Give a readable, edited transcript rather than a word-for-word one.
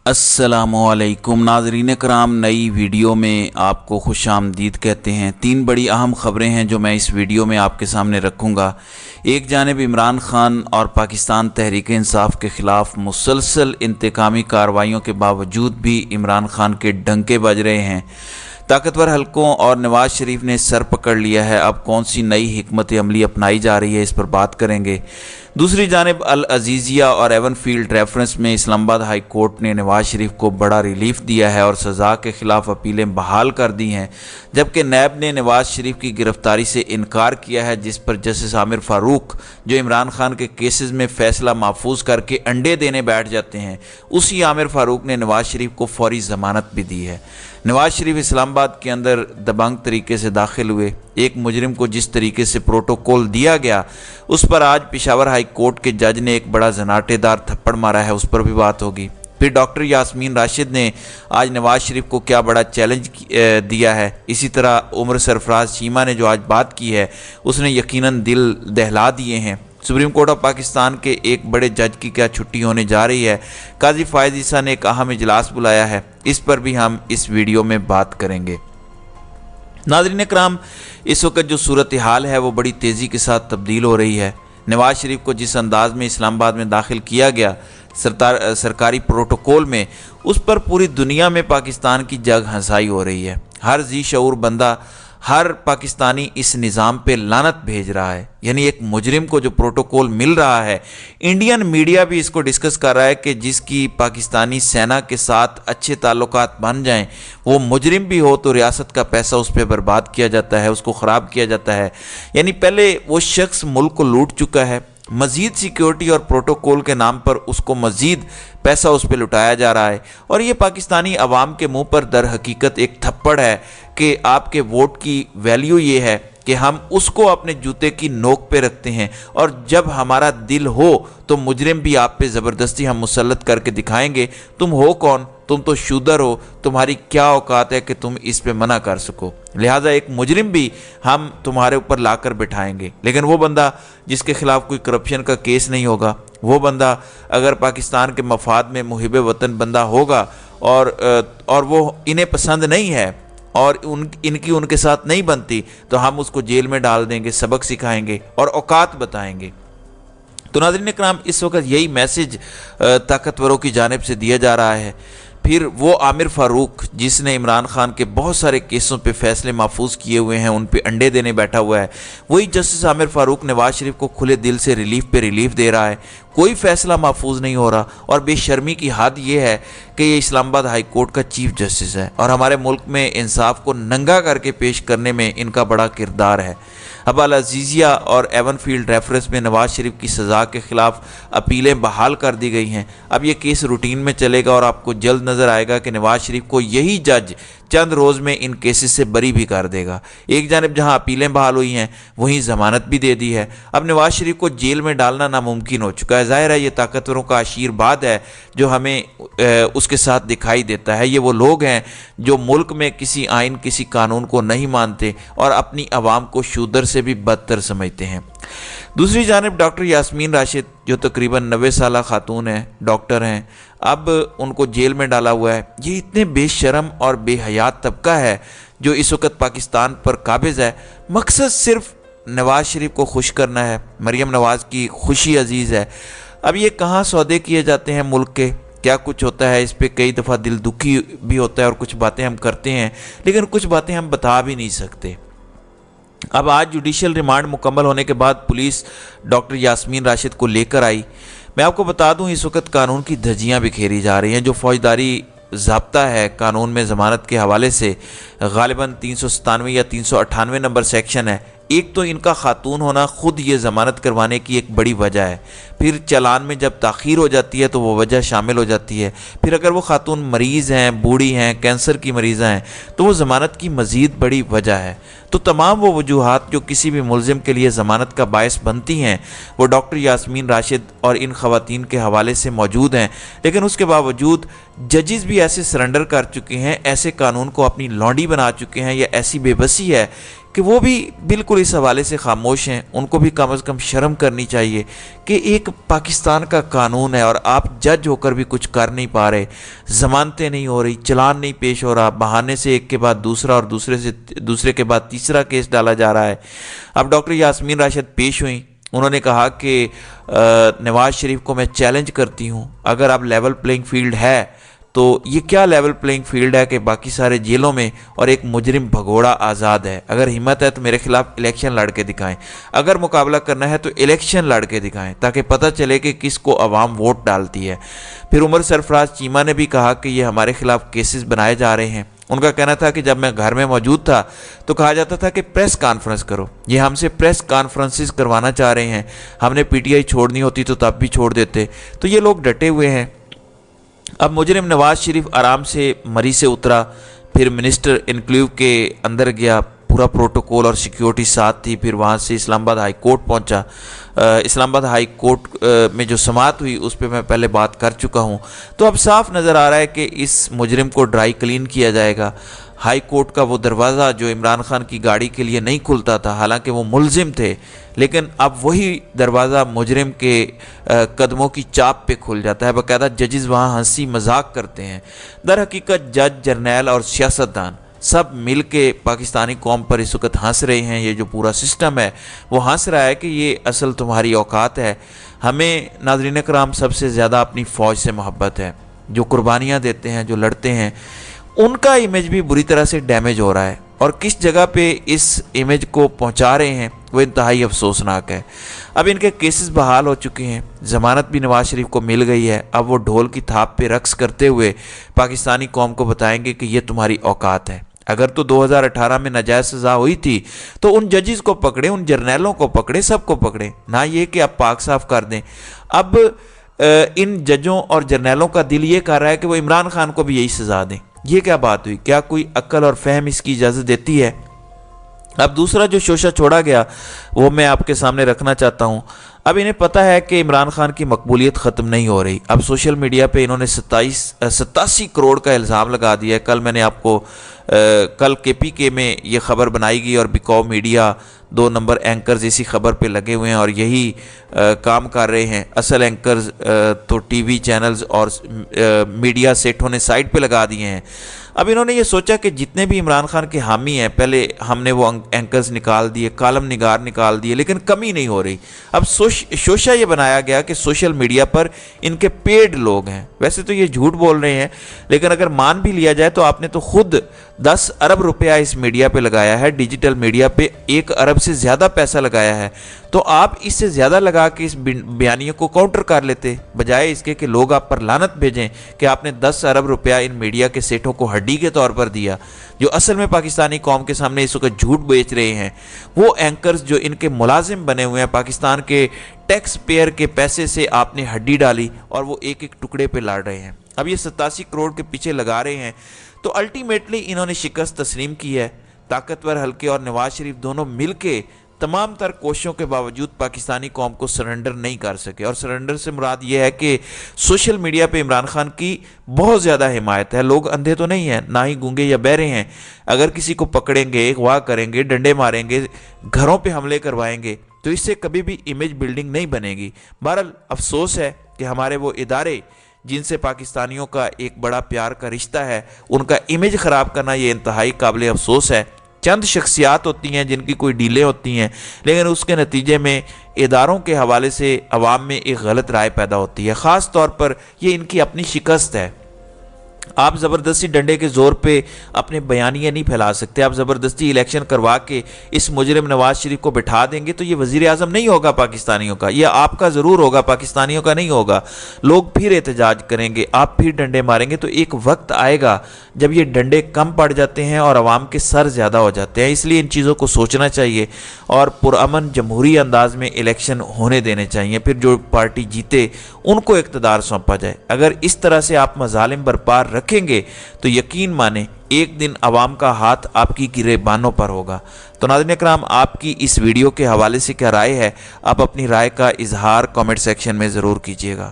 अस्सलामुअलैकुम नाज़रीन कराम, नई वीडियो में आपको खुश आमदीद कहते हैं। तीन बड़ी अहम ख़बरें हैं जो मैं इस वीडियो में आपके सामने रखूँगा। एक जानिब इमरान खान और पाकिस्तान तहरीक इंसाफ के ख़िलाफ़ मुसलसल इंतकामी कार्रवाइयों के बावजूद भी इमरान खान के डंके बज रहे हैं। ताकतवर हलकों और नवाज शरीफ ने सर पकड़ लिया है। अब कौन सी नई हिकमत अमली अपनाई जा रही है, इस पर बात करेंगे। दूसरी जानिब अल अजीज़िया और एवनफील्ड रेफरेंस में इस्लामाबाद हाई कोर्ट ने नवाज शरीफ को बड़ा रिलीफ दिया है और सज़ा के ख़िलाफ़ अपीलें बहाल कर दी हैं, जबकि नैब ने नवाज शरीफ की गिरफ्तारी से इनकार किया है, जिस पर जस्टिस आमिर फ़ारूक, जो इमरान खान के केसेस में फ़ैसला महफूज करके अंडे देने बैठ जाते हैं, उसी आमिर फ़ारूक ने नवाज शरीफ को फौरी ज़मानत भी दी है। नवाज शरीफ इस्लामाबाद के अंदर दबंग तरीके से दाखिल हुए। एक मुजरिम को जिस तरीके से प्रोटोकॉल दिया गया, उस पर आज पेशावर हाई कोर्ट के जज ने एक बड़ा जनाटेदार थप्पड़ मारा है, उस पर भी बात होगी। फिर डॉक्टर यास्मीन राशिद ने आज नवाज शरीफ को क्या बड़ा चैलेंज दिया है। इसी तरह उमर सरफराज चीमा ने जो आज बात की है, उसने यकीनन दिल दहला दिए हैं। सुप्रीम कोर्ट ऑफ पाकिस्तान के एक बड़े जज की क्या छुट्टी होने जा रही है। काजी फायद ईसा ने एक अहम इजलास बुलाया है, इस पर भी हम इस वीडियो में बात करेंगे। नाज़रीन कराम, इस वक्त जो सूरत हाल है वो बड़ी तेज़ी के साथ तब्दील हो रही है। नवाज शरीफ को जिस अंदाज में इस्लामाबाद में दाखिल किया गया सरकारी प्रोटोकॉल में, उस पर पूरी दुनिया में पाकिस्तान की जग हंसाई हो रही है। हर जी शऊर बंदा, हर पाकिस्तानी इस निज़ाम पे लानत भेज रहा है। यानी एक मुजरिम को जो प्रोटोकॉल मिल रहा है, इंडियन मीडिया भी इसको डिस्कस कर रहा है कि जिसकी पाकिस्तानी सेना के साथ अच्छे ताल्लुकात बन जाएं, वो मुजरिम भी हो तो रियासत का पैसा उस पर बर्बाद किया जाता है, उसको ख़राब किया जाता है। यानी पहले वो शख्स मुल्क को लूट चुका है, मज़ीद सिक्योरिटी और प्रोटोकॉल के नाम पर उसको मज़ीद पैसा उस पर लुटाया जा रहा है। और ये पाकिस्तानी अवाम के मुंह पर दर हकीकत एक थप्पड़ है कि आपके वोट की वैल्यू ये है कि हम उसको अपने जूते की नोक पे रखते हैं, और जब हमारा दिल हो तो मुजरिम भी आप पे ज़बरदस्ती हम मुसल्लत करके दिखाएंगे। तुम हो कौन? तुम तो शूदर हो, तुम्हारी क्या औकात है कि तुम इस पे मना कर सको। लिहाजा एक मुजरिम भी हम तुम्हारे ऊपर लाकर बिठाएंगे। लेकिन वो बंदा जिसके खिलाफ कोई करप्शन का केस नहीं होगा, वो बंदा अगर पाकिस्तान के मफाद में मुहिब वतन बंदा होगा और वो इन्हें पसंद नहीं है और इनकी उनके साथ नहीं बनती, तो हम उसको जेल में डाल देंगे, सबक सिखाएंगे और औकात बताएंगे। तो नाज़रीन कराम, इस वक्त यही मैसेज ताकतवरों की जानिब से दिया जा रहा है। फिर वो आमिर फ़ारूक जिसने इमरान खान के बहुत सारे केसों पे फैसले महफूज किए हुए हैं, उन पे अंडे देने बैठा हुआ है, वही जस्टिस आमिर फ़ारूक नवाज शरीफ को खुले दिल से रिलीफ पे रिलीफ दे रहा है। कोई फ़ैसला महफूज नहीं हो रहा। और बेशर्मी की हद ये है कि ये इस्लामाबाद हाई कोर्ट का चीफ जस्टिस है और हमारे मुल्क में इंसाफ को नंगा करके पेश करने में इनका बड़ा किरदार है। अब अल अजीज़िया और एवनफील्ड रेफरेंस में नवाज शरीफ की सज़ा के ख़िलाफ़ अपीलें बहाल कर दी गई हैं। अब ये केस रूटीन में चलेगा और आपको जल्द नज़र आएगा कि नवाज शरीफ को यही जज चंद रोज़ में इन केसेस से बरी भी कर देगा। एक जानिब जहां अपीलें बहाल हुई हैं, वहीं ज़मानत भी दे दी है। अब नवाज शरीफ को जेल में डालना नामुमकिन हो चुका है। ज़ाहिर है ये ताकतवरों का आशीर्वाद है जो हमें उसके साथ दिखाई देता है। ये वो लोग हैं जो मुल्क में किसी आइन, किसी कानून को नहीं मानते और अपनी आवाम को शूदर से भी बदतर समझते हैं। दूसरी जानिब डॉक्टर यास्मीन राशिद, जो तकरीबन 90 साल खातून हैं, डॉक्टर हैं, अब उनको जेल में डाला हुआ है। ये इतने बेशरम और बेहयात तबका है जो इस वक्त पाकिस्तान पर काबिज है। मकसद सिर्फ नवाज शरीफ को खुश करना है। मरियम नवाज की खुशी अजीज़ है। अब ये कहाँ सौदे किए जाते हैं मुल्क के, क्या कुछ होता है, इस पर कई दफ़ा दिल दुखी भी होता है और कुछ बातें हम करते हैं, लेकिन कुछ बातें हम बता भी नहीं सकते। अब आज जुडिशल रिमांड मुकम्मल होने के बाद पुलिस डॉक्टर यास्मीन राशिद को लेकर आई। मैं आपको बता दूं, इस वक्त कानून की धज्जियां बिखेरी जा रही हैं। जो फौजदारी ज़ाब्ता है कानून में ज़मानत के हवाले से, गालिबन 397 या 398 नंबर सेक्शन है। एक तो इनका खातून होना खुद ये ज़मानत करवाने की एक बड़ी वजह है। फिर चालान में जब ताख़ीर हो जाती है तो वो वजह शामिल हो जाती है। फिर अगर वो खातून मरीज़ हैं, बूढ़ी हैं, कैंसर की मरीज़ा हैं, तो वो ज़मानत की मज़ीद बड़ी वजह है। तो तमाम वो वजूहात जो किसी भी मुलजिम के लिए ज़मानत का बायस बनती हैं, वो डॉक्टर यास्मीन राशिद और इन ख़वातीन के हवाले से मौजूद हैं। लेकिन उसके बावजूद जजेस भी ऐसे सरेंडर कर चुके हैं, ऐसे कानून को अपनी लौंडी बना चुके हैं, या ऐसी बेबसी है کہ وہ بھی بالکل اس حوالے سے خاموش ہیں. ان کو بھی کم از کم شرم کرنی چاہیے کہ ایک پاکستان کا قانون ہے اور آپ جج ہو کر بھی کچھ کر نہیں پا رہے, ضمانتیں نہیں ہو رہی, چلان نہیں پیش ہو رہا, بہانے سے ایک کے بعد دوسرا اور دوسرے کے بعد تیسرا کیس ڈالا جا رہا ہے. اب ڈاکٹر یاسمین راشد پیش ہوئیں, انہوں نے کہا کہ نواز شریف کو میں چیلنج کرتی ہوں, اگر اب لیول پلینگ فیلڈ ہے تو یہ کیا لیول پلینگ فیلڈ ہے کہ باقی سارے جیلوں میں اور ایک مجرم بھگوڑا آزاد ہے. اگر ہمت ہے تو میرے خلاف الیکشن لڑ کے دکھائیں, اگر مقابلہ کرنا ہے تو الیکشن لڑ کے دکھائیں تاکہ پتہ چلے کہ کس کو عوام ووٹ ڈالتی ہے. پھر عمر سرفراز چیمہ نے بھی کہا کہ یہ ہمارے خلاف کیسز بنائے جا رہے ہیں. ان کا کہنا تھا کہ جب میں گھر میں موجود تھا تو کہا جاتا تھا کہ پریس کانفرنس کرو, یہ ہم سے پریس کانفرنسز کروانا چاہ رہے ہیں, ہم نے پی ٹی آئی چھوڑنی ہوتی تو تب بھی چھوڑ دیتے. تو یہ لوگ ڈٹے ہوئے ہیں. اب مجرم نواز شریف آرام سے مری سے اترا, پھر منسٹر انکلیو کے اندر گیا, پورا پروٹوکول اور سیکیورٹی ساتھ تھی. پھر وہاں سے اسلام آباد ہائی کورٹ پہنچا. اسلام آباد ہائی کورٹ میں جو سماعت ہوئی اس پہ میں پہلے بات کر چکا ہوں. تو اب صاف نظر آ رہا ہے کہ اس مجرم کو ڈرائی کلین کیا جائے گا. ہائی کورٹ کا وہ دروازہ جو عمران خان کی گاڑی کے لیے نہیں کھلتا تھا, حالانکہ وہ ملزم تھے, لیکن اب وہی دروازہ مجرم کے قدموں کی چاپ پہ کھل جاتا ہے. باقاعدہ ججز وہاں ہنسی مذاق کرتے ہیں. در حقیقت جج, جرنیل اور سیاستدان سب مل کے پاکستانی قوم پر اس وقت ہنس رہے ہیں. یہ جو پورا سسٹم ہے وہ ہنس رہا ہے کہ یہ اصل تمہاری اوقات ہے. ہمیں ناظرین کرام سب سے زیادہ اپنی فوج سے محبت ہے, جو قربانیاں دیتے ہیں, جو لڑتے ہیں. ان کا امیج بھی بری طرح سے ڈیمیج ہو رہا ہے, اور کس جگہ پہ اس امیج کو پہنچا رہے ہیں وہ انتہائی افسوسناک ہے. اب ان کے کیسز بحال ہو چکے ہیں, ضمانت بھی نواز شریف کو مل گئی ہے. اب وہ ڈھول کی تھاپ پہ رقص کرتے ہوئے پاکستانی قوم کو بتائیں گے کہ یہ تمہاری اوقات ہے. اگر تو 2018 میں ناجائز سزا ہوئی تھی تو ان ججز کو پکڑے, ان جرنیلوں کو پکڑے, سب کو پکڑے, نہ یہ کہ اب پاک صاف کر دیں. اب ان ججوں اور جرنیلوں کا دل یہ کر رہا ہے کہ وہ عمران خان کو بھی یہی سزا دیں. یہ کیا بات ہوئی؟ کیا کوئی عقل اور فہم اس کی اجازت دیتی ہے؟ اب دوسرا جو شوشہ چھوڑا گیا وہ میں آپ کے سامنے رکھنا چاہتا ہوں. اب انہیں پتہ ہے کہ عمران خان کی مقبولیت ختم نہیں ہو رہی. اب سوشل میڈیا پہ انہوں نے 87 کروڑ کا الزام لگا دیا ہے. کل میں نے آپ کو کل کے پی کے میں یہ خبر بنائی گئی, اور بیکاؤ میڈیا 2 نمبر اینکرز اسی خبر پہ لگے ہوئے ہیں اور یہی کام کر رہے ہیں. اصل اینکرز تو ٹی وی چینلز اور میڈیا سیٹوں نے سائٹ پہ لگا دیے ہیں. اب انہوں نے یہ سوچا کہ جتنے بھی عمران خان کے حامی ہیں, پہلے ہم نے وہ اینکرز نکال دیے, کالم نگار نکال دیے, لیکن کمی نہیں ہو رہی. اب شوشہ یہ بنایا گیا کہ سوشل میڈیا پر ان کے پیڈ لوگ ہیں. ویسے تو یہ جھوٹ بول رہے ہیں, لیکن اگر مان بھی لیا جائے تو آپ نے تو خود 10 ارب روپیہ اس میڈیا پہ لگایا ہے, ڈیجیٹل میڈیا پہ 1 ارب سے زیادہ پیسہ لگایا ہے. تو آپ اس سے زیادہ لگا کے اس بیانیے کو کاؤنٹر کر لیتے, بجائے اس کے کہ لوگ آپ پر لعنت بھیجیں کہ آپ نے 10 ارب روپیہ ان میڈیا کے سیٹوں کو ہڈی کے طور پر دیا, جو اصل میں پاکستانی قوم کے سامنے اس وقت جھوٹ بیچ رہے ہیں. وہ اینکرز جو ان کے ملازم بنے ہوئے ہیں, پاکستان کے ٹیکس پیئر کے پیسے سے آپ نے ہڈی ڈالی اور وہ ایک ایک ٹکڑے پہ لڑ رہے ہیں. اب یہ 87 کروڑ کے پیچھے لگا رہے ہیں. تو الٹیمیٹلی انہوں نے شکست تسلیم کی ہے. طاقتور حلقے اور نواز شریف دونوں مل کے تمام تر کوششوں کے باوجود پاکستانی قوم کو سرنڈر نہیں کر سکے. اور سرنڈر سے مراد یہ ہے کہ سوشل میڈیا پہ عمران خان کی بہت زیادہ حمایت ہے. لوگ اندھے تو نہیں ہیں, نہ ہی گونگے یا بہرے ہیں. اگر کسی کو پکڑیں گے, اغوا کریں گے, ڈنڈے ماریں گے, گھروں پہ حملے کروائیں گے, تو اس سے کبھی بھی امیج بلڈنگ نہیں بنے گی. بہرحال افسوس ہے کہ ہمارے وہ ادارے جن سے پاکستانیوں کا ایک بڑا پیار کا رشتہ ہے, ان کا امیج خراب کرنا یہ انتہائی قابل افسوس ہے. چند شخصیات ہوتی ہیں جن کی کوئی ڈیلیں ہوتی ہیں, لیکن اس کے نتیجے میں اداروں کے حوالے سے عوام میں ایک غلط رائے پیدا ہوتی ہے. خاص طور پر یہ ان کی اپنی شکست ہے. آپ زبردستی ڈنڈے کے زور پہ اپنے بیانیے نہیں پھیلا سکتے. آپ زبردستی الیکشن کروا کے اس مجرم نواز شریف کو بٹھا دیں گے تو یہ وزیر اعظم نہیں ہوگا پاکستانیوں کا, یہ آپ کا ضرور ہوگا, پاکستانیوں کا نہیں ہوگا. لوگ پھر احتجاج کریں گے, آپ پھر ڈنڈے ماریں گے. تو ایک وقت آئے گا جب یہ ڈنڈے کم پڑ جاتے ہیں اور عوام کے سر زیادہ ہو جاتے ہیں. اس لیے ان چیزوں کو سوچنا چاہیے اور پرامن جمہوری انداز میں الیکشن ہونے دینے چاہیے. پھر جو پارٹی جیتے ان کو اقتدار سونپا جائے. اگر اس طرح سے آپ مظالم برپا رکھیں گے تو یقین مانیں ایک دن عوام کا ہاتھ آپ کی گریبانوں پر ہوگا. تو ناظرین اکرام, آپ کی اس ویڈیو کے حوالے سے کیا رائے ہے؟ آپ اپنی رائے کا اظہار کامنٹ سیکشن میں ضرور کیجیے گا.